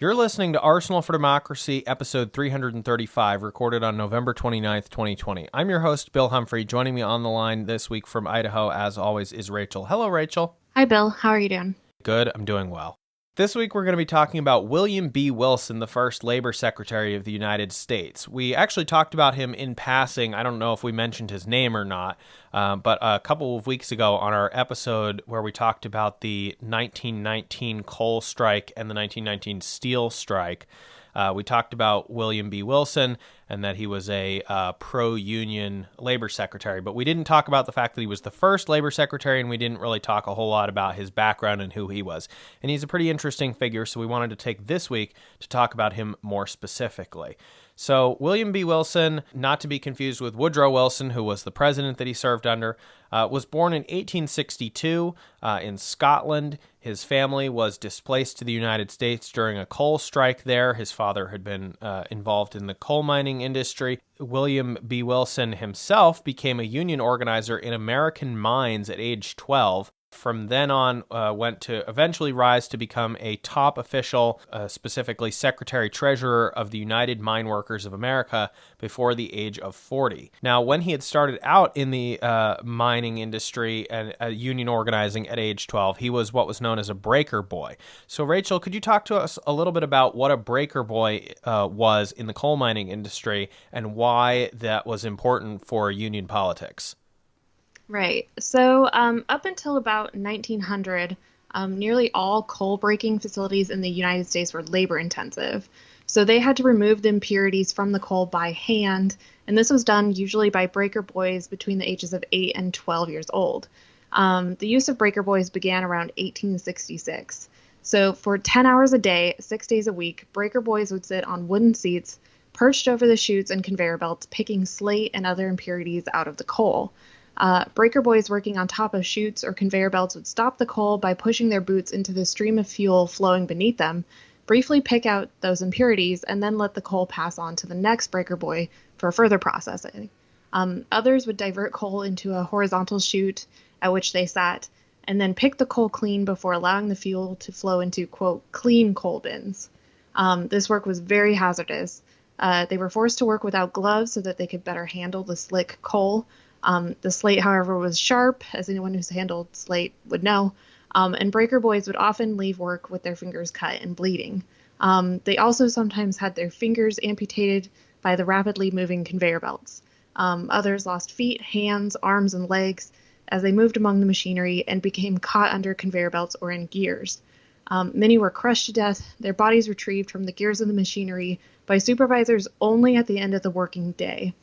You're listening to Arsenal for Democracy, episode 335, recorded on November 29th, 2020. I'm your host, Bill Humphrey. Joining me on the line this week from Idaho, as always, is Rachel. Hello, Rachel. Hi, Bill. How are you doing? Good. I'm doing well. This week, we're going to be talking about William B. Wilson, the first Labor Secretary of the United States. We actually talked about him in passing. I don't know if we mentioned his name or not, but a couple of weeks ago on our episode where we talked about the 1919 coal strike and the 1919 steel strike, we talked about William B. Wilson and that he was a pro-union labor secretary, but we didn't talk about the fact that he was the first labor secretary, and we didn't really talk a whole lot about his background and who he was. And he's a pretty interesting figure, so we wanted to take this week to talk about him more specifically. So William B. Wilson, not to be confused with Woodrow Wilson, who was the president that he served under, was born in 1862 in Scotland. His family was displaced to the United States during a coal strike there. His father had been involved in the coal mining industry. William B. Wilson himself became a union organizer in American mines at age 12. From then on, went to eventually rise to become a top official, specifically Secretary-Treasurer of the United Mine Workers of America before the age of 40. Now, when he had started out in the mining industry and union organizing at age 12, he was what was known as a breaker boy. So, Rachel, could you talk to us a little bit about what a breaker boy was in the coal mining industry and why that was important for union politics? Right. So up until about 1900, nearly all coal breaking facilities in the United States were labor intensive. So they had to remove the impurities from the coal by hand, and this was done usually by breaker boys between the ages of 8 and 12 years old. The use of breaker boys began around 1866. So for 10 hours a day, 6 days a week, breaker boys would sit on wooden seats perched over the chutes and conveyor belts, picking slate and other impurities out of the coal. Breaker boys working on top of chutes or conveyor belts would stop the coal by pushing their boots into the stream of fuel flowing beneath them, briefly pick out those impurities, and then let the coal pass on to the next breaker boy for further processing. Others would divert coal into a horizontal chute at which they sat, and then pick the coal clean before allowing the fuel to flow into, quote, clean coal bins. This work was very hazardous. They were forced to work without gloves so that they could better handle the slick coal. The slate, however, was sharp, as anyone who's handled slate would know, and breaker boys would often leave work with their fingers cut and bleeding. They also sometimes had their fingers amputated by the rapidly moving conveyor belts. Others lost feet, hands, arms, and legs as they moved among the machinery and became caught under conveyor belts or in gears. Many were crushed to death, their bodies retrieved from the gears of the machinery by supervisors only at the end of the working day.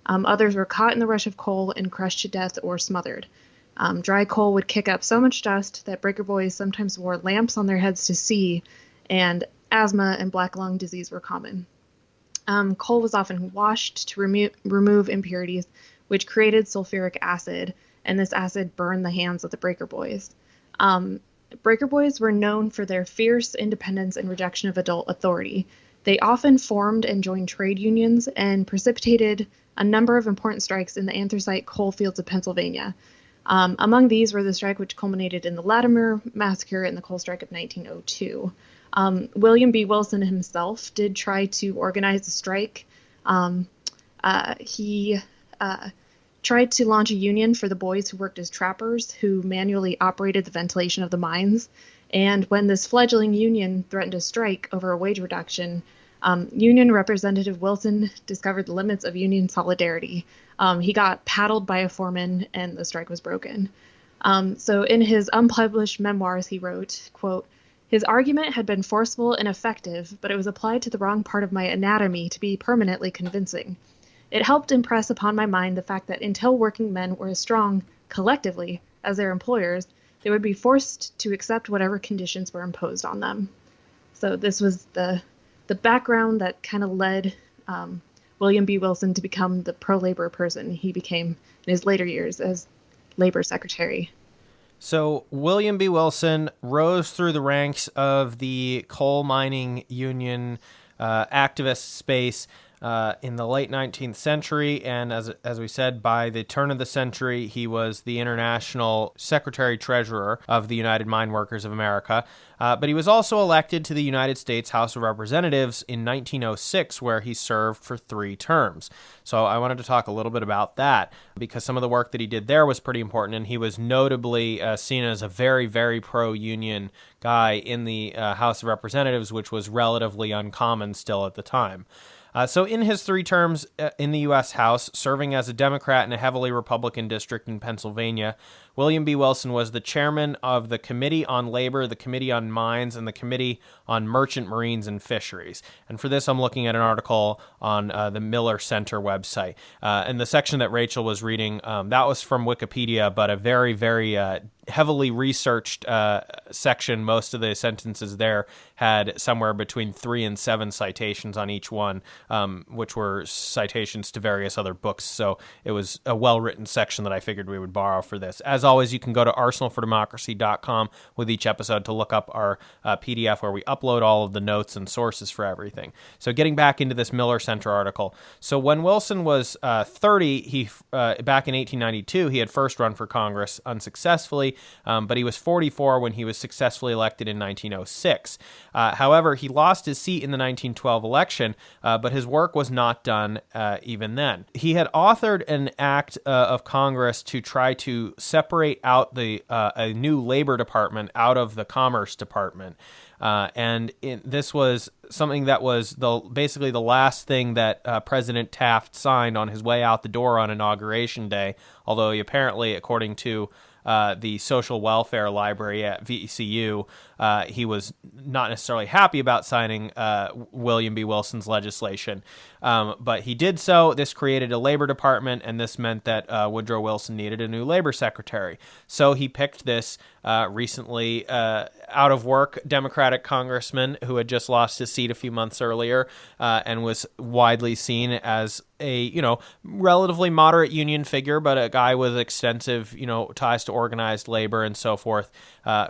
Others were caught in the rush of coal and crushed to death or smothered. Dry coal would kick up so much dust that breaker boys sometimes wore lamps on their heads to see, and asthma and black lung disease were common. Coal was often washed to remove impurities, which created sulfuric acid, and this acid burned the hands of the breaker boys. Breaker boys were known for their fierce independence and rejection of adult authority. They often formed and joined trade unions and precipitated a number of important strikes in the anthracite coal fields of Pennsylvania. Among these were the strike which culminated in the Latimer Massacre and the coal strike of 1902. William B. Wilson himself did try to organize the strike. He tried to launch a union for the boys who worked as trappers, who manually operated the ventilation of the mines. And when this fledgling union threatened to strike over a wage reduction, Union Representative Wilson discovered the limits of union solidarity. He got paddled by a foreman, and the strike was broken. So in his unpublished memoirs, he wrote, quote, "His argument had been forceful and effective, but it was applied to the wrong part of my anatomy to be permanently convincing. It helped impress upon my mind the fact that until working men were as strong, collectively, as their employers, they would be forced to accept whatever conditions were imposed on them." So this was the background that kind of led William B. Wilson to become the pro-labor person he became in his later years as labor secretary. So William B. Wilson rose through the ranks of the coal mining union activist space in the late 19th century, and as we said, by the turn of the century, he was the International Secretary-Treasurer of the United Mine Workers of America. But he was also elected to the United States House of Representatives in 1906, where he served for 3 terms. So I wanted to talk a little bit about that, because some of the work that he did there was pretty important, and he was notably seen as a very, very pro-union guy in the House of Representatives, which was relatively uncommon still at the time. So in his 3 terms in the U.S. House, serving as a Democrat in a heavily Republican district in Pennsylvania, William B. Wilson was the chairman of the Committee on Labor, the Committee on Mines, and the Committee on Merchant Marines and Fisheries. And for this, I'm looking at an article on the Miller Center website. And the section that Rachel was reading, that was from Wikipedia, but a very, very heavily researched section. Most of the sentences there had somewhere between 3 and 7 citations on each one, which were citations to various other books. So it was a well-written section that I figured we would borrow for this. As always, you can go to arsenalfordemocracy.com with each episode to look up our PDF where we upload all of the notes and sources for everything. So getting back into this Miller Center article. So when Wilson was 30, back in 1892, he had first run for Congress unsuccessfully, but he was 44 when he was successfully elected in 1906. However, he lost his seat in the 1912 election, but his work was not done even then. He had authored an act of Congress to try to separate out a new labor department out of the Commerce Department. This was something that was basically the last thing that President Taft signed on his way out the door on Inauguration Day, although he apparently, according to the Social Welfare Library at VCU, he was not necessarily happy about signing William B. Wilson's legislation. But he did so. This created a labor department, and this meant that Woodrow Wilson needed a new labor secretary. So he picked this recently out-of-work Democratic congressman who had just lost his seat a few months earlier and was widely seen as a, relatively moderate union figure, but a guy with extensive, ties to organized labor and so forth,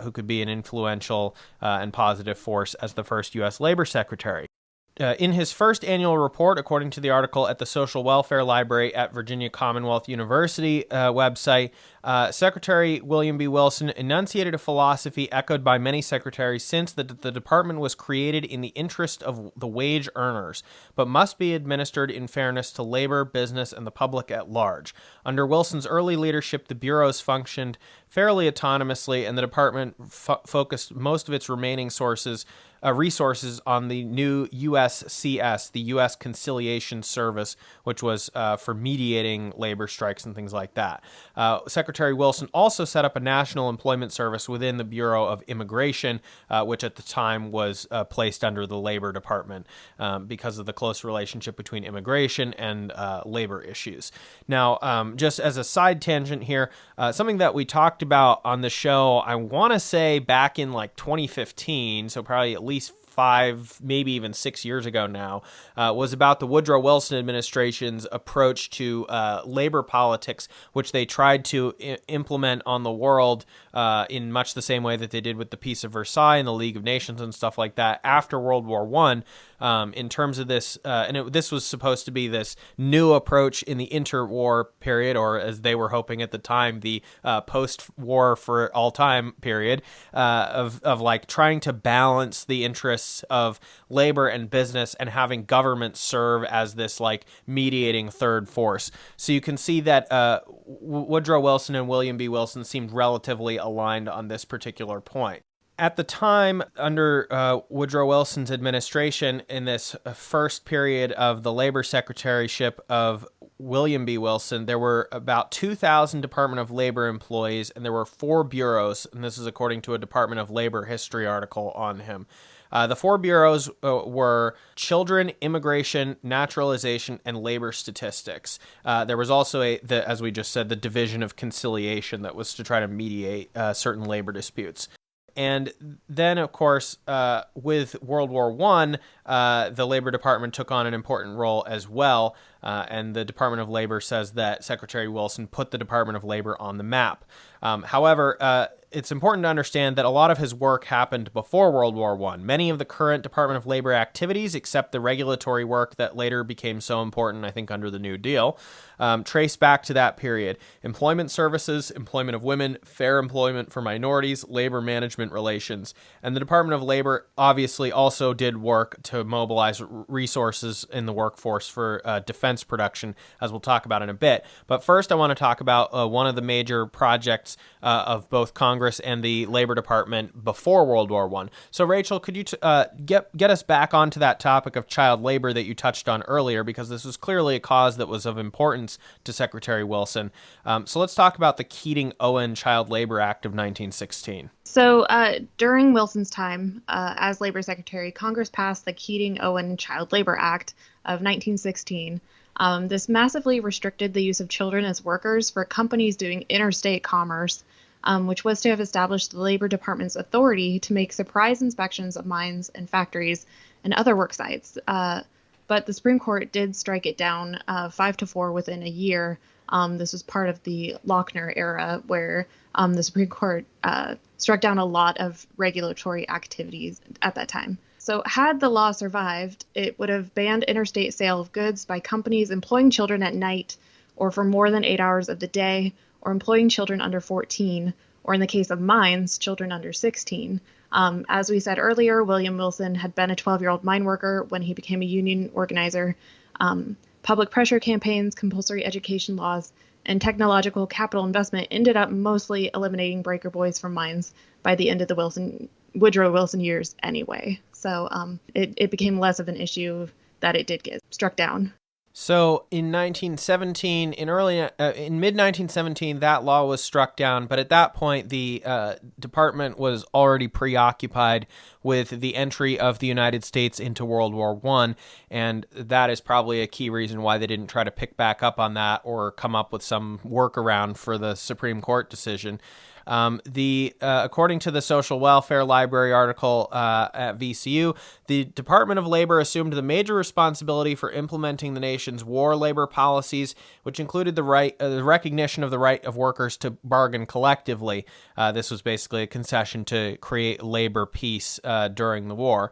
who could be an influential and positive force as the first U.S. Labor Secretary. In his first annual report, according to the article at the Social Welfare Library at Virginia Commonwealth University website, Secretary William B. Wilson enunciated a philosophy echoed by many secretaries since that the department was created in the interest of the wage earners, but must be administered in fairness to labor, business, and the public at large. Under Wilson's early leadership, the bureaus functioned fairly autonomously, and the department focused most of its remaining resources on the new USCS, the U.S. Conciliation Service, which was for mediating labor strikes and things like that. Secretary Wilson also set up a national employment service within the Bureau of Immigration, which at the time was placed under the Labor Department because of the close relationship between immigration and labor issues. Now, just as a side tangent here, something that we talked about on the show, I want to say back in like 2015, so probably at least 5, maybe even 6 years ago now, was about the Woodrow Wilson administration's approach to labor politics, which they tried to implement on the world in much the same way that they did with the Peace of Versailles and the League of Nations and stuff like that after World War I. In terms of this, this was supposed to be this new approach in the interwar period, or as they were hoping at the time, the post-war for all time period, of like trying to balance the interests of labor and business and having government serve as this like mediating third force. So you can see that Woodrow Wilson and William B. Wilson seemed relatively aligned on this particular point. At the time, under Woodrow Wilson's administration, in this first period of the labor secretaryship of William B. Wilson, there were about 2,000 Department of Labor employees, and there were 4 bureaus, and this is according to a Department of Labor history article on him. The 4 bureaus were Children, Immigration, Naturalization, and Labor Statistics. There was also, as we just said, the Division of Conciliation that was to try to mediate certain labor disputes. And then, of course, with World War I, the Labor Department took on an important role as well, and the Department of Labor says that Secretary Wilson put the Department of Labor on the map. However, it's important to understand that a lot of his work happened before World War I. Many of the current Department of Labor activities, except the regulatory work that later became so important, I think, under the New Deal, trace back to that period. Employment services, employment of women, fair employment for minorities, labor management relations. And the Department of Labor obviously also did work to mobilize resources in the workforce for defense production, as we'll talk about in a bit. But first, I want to talk about one of the major projects of both Congress and the Labor Department before World War I. So, Rachel, could you get us back onto that topic of child labor that you touched on earlier, because this was clearly a cause that was of importance to Secretary Wilson. So let's talk about the Keating-Owen Child Labor Act of 1916. So during Wilson's time as Labor Secretary, Congress passed the Keating-Owen Child Labor Act of 1916. This massively restricted the use of children as workers for companies doing interstate commerce, which was to have established the Labor Department's authority to make surprise inspections of mines and factories and other work sites. But the Supreme Court did strike it down 5-4 within a year. This was part of the Lochner era, where the Supreme Court struck down a lot of regulatory activities at that time. So had the law survived, it would have banned interstate sale of goods by companies employing children at night or for more than 8 hours of the day, or employing children under 14, or in the case of mines, children under 16. As we said earlier, William Wilson had been a 12-year-old mine worker when he became a union organizer. Public pressure campaigns, compulsory education laws, and technological capital investment ended up mostly eliminating breaker boys from mines by the end of the Woodrow Wilson years anyway. So it became less of an issue that it did get struck down. So in 1917, in mid-1917, that law was struck down, but at that point, the department was already preoccupied with the entry of the United States into World War I, and that is probably a key reason why they didn't try to pick back up on that or come up with some workaround for the Supreme Court decision. According to the Social Welfare Library article at VCU, the Department of Labor assumed the major responsibility for implementing the nation's war labor policies, which included the recognition of the right of workers to bargain collectively. This was basically a concession to create labor peace during the war.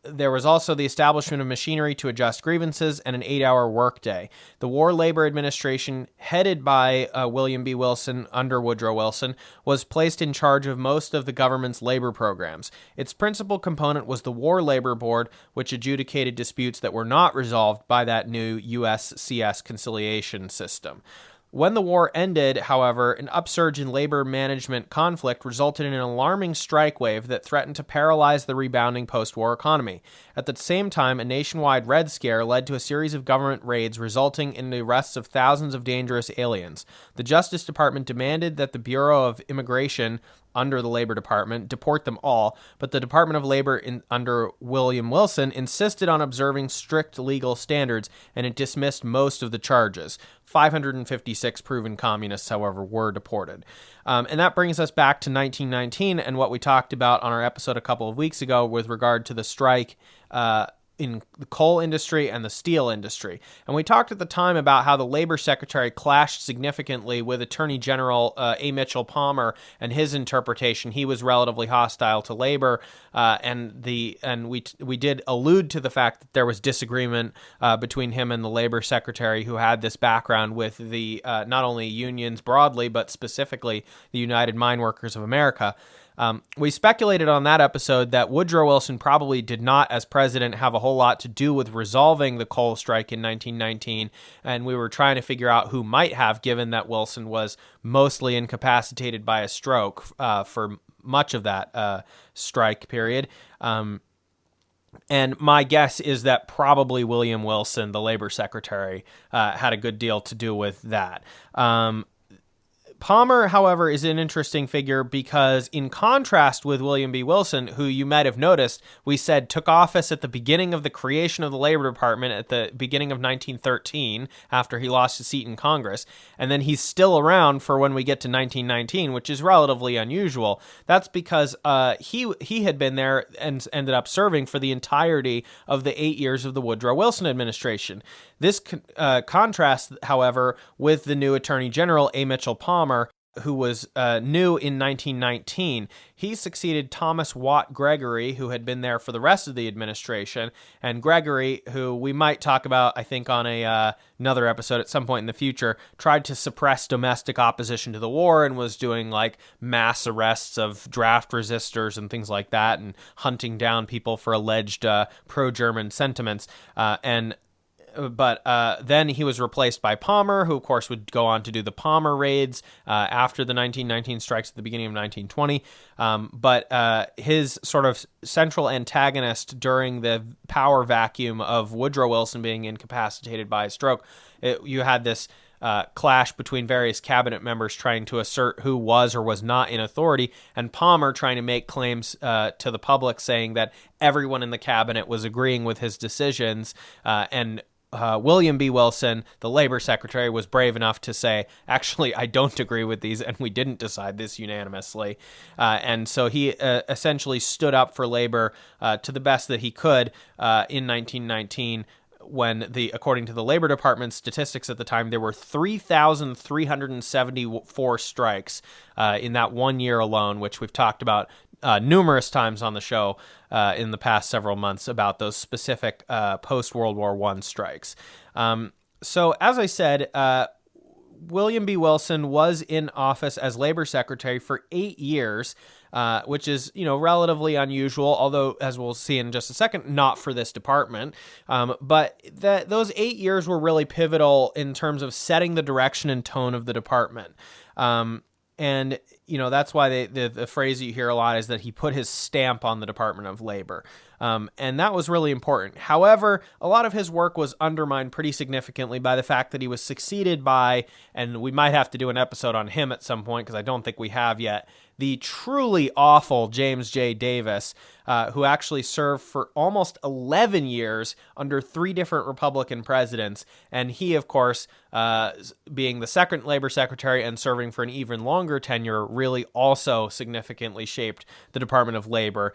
There was also the establishment of machinery to adjust grievances and an 8-hour workday. The War Labor Administration, headed by William B. Wilson under Woodrow Wilson, was placed in charge of most of the government's labor programs. Its principal component was the War Labor Board, which adjudicated disputes that were not resolved by that new USCS conciliation system. When the war ended, however, an upsurge in labor management conflict resulted in an alarming strike wave that threatened to paralyze the rebounding post-war economy. At the same time, a nationwide Red Scare led to a series of government raids resulting in the arrests of thousands of dangerous aliens. The Justice Department demanded that the Bureau of Immigration under the Labor Department deport them all, but the Department of Labor under William Wilson insisted on observing strict legal standards, and it dismissed most of the charges. 556 proven communists, however, were deported. And that brings us back to 1919 and what we talked about on our episode a couple of weeks ago with regard to the strike in the coal industry and the steel industry. And we talked at the time about how the Labor Secretary clashed significantly with Attorney General A. Mitchell Palmer and his interpretation. He was relatively hostile to labor, and we did allude to the fact that there was disagreement between him and the Labor Secretary, who had this background with the not only unions broadly, but specifically the United Mine Workers of America. We speculated on that episode that Woodrow Wilson probably did not, as president, have a whole lot to do with resolving the coal strike in 1919, and we were trying to figure out who might have, given that Wilson was mostly incapacitated by a stroke for much of that strike period. And my guess is that probably William Wilson, the Labor Secretary, had a good deal to do with that. Palmer, however, is an interesting figure because in contrast with William B. Wilson, who you might have noticed, we said took office at the beginning of the creation of the Labor Department at the beginning of 1913 after he lost his seat in Congress, and then he's still around for when we get to 1919, which is relatively unusual. That's because he had been there and ended up serving for the entirety of the 8 years of the Woodrow Wilson administration. This contrasts, however, with the new Attorney General, A. Mitchell Palmer, who was new in 1919. He succeeded Thomas Watt Gregory, who had been there for the rest of the administration. And Gregory, who we might talk about, I think, on another episode at some point in the future, tried to suppress domestic opposition to the war and was doing like mass arrests of draft resistors and things like that, and hunting down people for alleged pro-German sentiments. But then he was replaced by Palmer, who, of course, would go on to do the Palmer raids after the 1919 strikes at the beginning of 1920. But his sort of central antagonist during the power vacuum of Woodrow Wilson being incapacitated by a stroke, you had this clash between various cabinet members trying to assert who was or was not in authority, and Palmer trying to make claims to the public saying that everyone in the cabinet was agreeing with his decisions, and William B. Wilson, the labor secretary, was brave enough to say, actually, I don't agree with these, and we didn't decide this unanimously. And so he essentially stood up for labor to the best that he could in 1919, when according to the Labor Department statistics at the time, there were 3,374 strikes in that 1 year alone, which we've talked about numerous times on the show in the past several months about those specific post-World War I strikes. So as I said, William B. Wilson was in office as labor secretary for 8 years, which is, relatively unusual, although, as we'll see in just a second, not for this department. But those 8 years were really pivotal in terms of setting the direction and tone of the department. And, that's why the phrase you hear a lot is that he put his stamp on the Department of Labor. And that was really important. However, a lot of his work was undermined pretty significantly by the fact that he was succeeded by, and we might have to do an episode on him at some point because I don't think we have yet, the truly awful James J. Davis, who actually served for almost 11 years under 3 different Republican presidents. And he, of course, being the second labor secretary and serving for an even longer tenure, really also significantly shaped the Department of Labor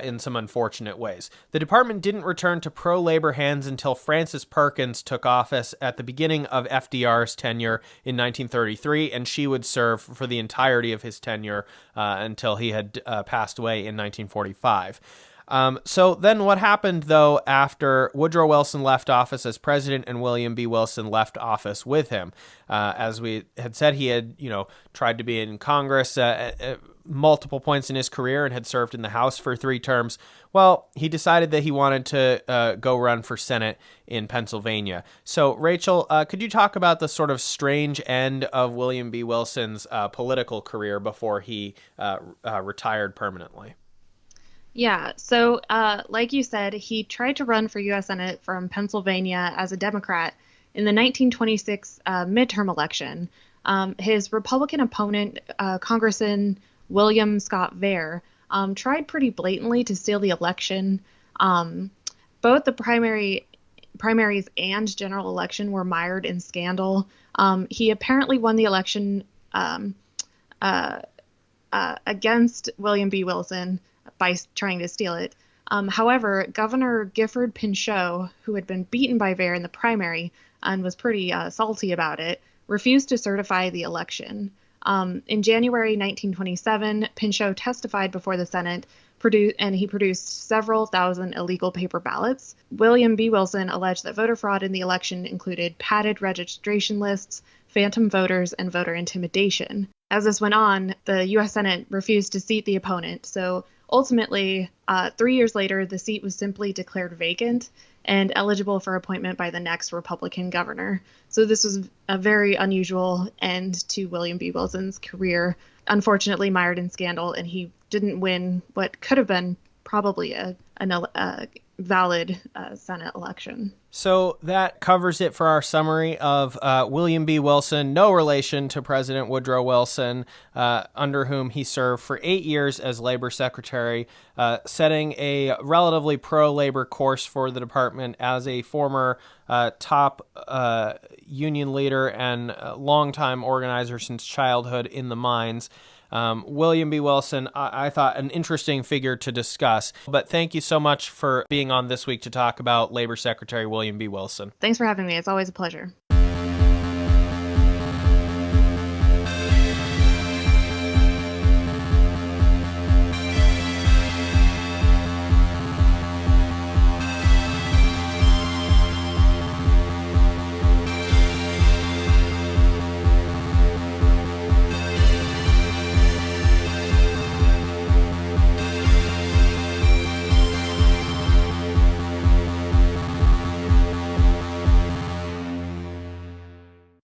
in some unfortunate ways. The department didn't return to pro-labor hands until Frances Perkins took office at the beginning of FDR's tenure in 1933, and she would serve for the entirety of his tenure until he had passed away in 1945. So then what happened, though, after Woodrow Wilson left office as president and William B. Wilson left office with him? As we had said, he had, tried to be in Congress at multiple points in his career and had served in the House for 3 terms. Well, he decided that he wanted to go run for Senate in Pennsylvania. So, Rachel, could you talk about the sort of strange end of William B. Wilson's political career before he retired permanently? Yeah, so like you said, he tried to run for U.S. Senate from Pennsylvania as a Democrat in the 1926 midterm election. His Republican opponent, Congressman William Scott Vere, tried pretty blatantly to steal the election. Both the primaries and general election were mired in scandal. He apparently won the election against William B. Wilson by trying to steal it. However, Governor Gifford Pinchot, who had been beaten by Vere in the primary and was pretty salty about it, refused to certify the election. In January 1927, Pinchot testified before the Senate, and he produced several thousand illegal paper ballots. William B. Wilson alleged that voter fraud in the election included padded registration lists, phantom voters, and voter intimidation. As this went on, the U.S. Senate refused to seat the opponent, so ultimately, 3 years later, the seat was simply declared vacant and eligible for appointment by the next Republican governor. So this was a very unusual end to William B. Wilson's career, unfortunately mired in scandal, and he didn't win what could have been probably a valid Senate election. So that covers it for our summary of William B. Wilson, no relation to President Woodrow Wilson, under whom he served for 8 years as labor secretary, setting a relatively pro-labor course for the department as a former top union leader and longtime organizer since childhood in the mines. William B. Wilson, I thought an interesting figure to discuss. But thank you so much for being on this week to talk about Labor Secretary William B. Wilson. Thanks for having me. It's always a pleasure.